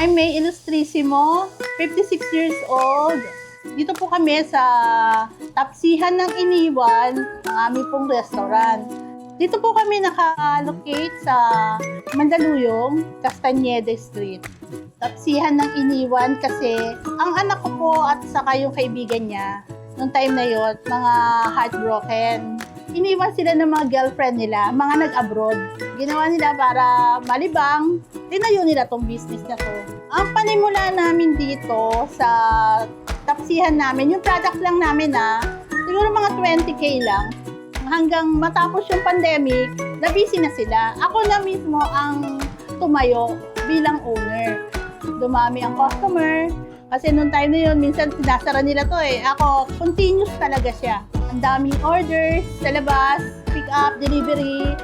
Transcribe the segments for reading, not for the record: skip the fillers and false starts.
I'm May Ilustrisimo, 56 years old. Dito po kami sa Tapsihan ng Iniwan, ang aming pong restaurant. Dito po kami naka-locate sa Mandaluyong, Castañeda Street. Tapsihan ng Iniwan kasi ang anak ko po at saka yung kaibigan niya, noong time na yon, mga heartbroken. Iniwan sila ng mga girlfriend nila, mga nag-abroad. Ginawa nila para malibang, tinayo nila tong business na to. Ang panimula namin dito sa tapsihan namin, yung product lang namin siguro mga 20K lang. Hanggang matapos yung pandemic, na-busy na sila. Ako na mismo ang tumayo bilang owner. Dumami ang customer. Kasi noong time na yun, minsan sinasara nila to eh. Ako, continuous talaga siya. Ang daming orders sa labas, pick up, delivery.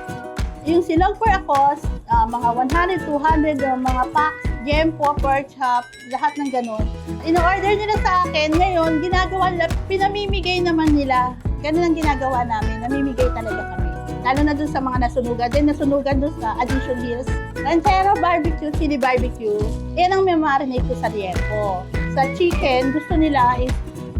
Yung silog for a cost, mga 100, 200, mga packs, gempo, pork chop, lahat ng ganun. In-order nila sa akin, ngayon, ginagawa nila, pinamimigay naman nila. Ganun ang ginagawa namin, namimigay talaga kami. Lalo na dun sa mga nasunugan, then nasunugan dun sa Addition Hills. Ranchero barbecue, chili barbecue, yan ang marinate ko sa liempo. Sa chicken, gusto nila is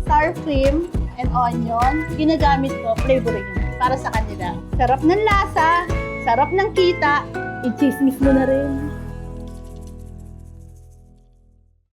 sour cream and onion. Ginagamit ko, flavoring para sa kanila. Sarap ng lasa, sarap ng kita, i-chismis mo na rin.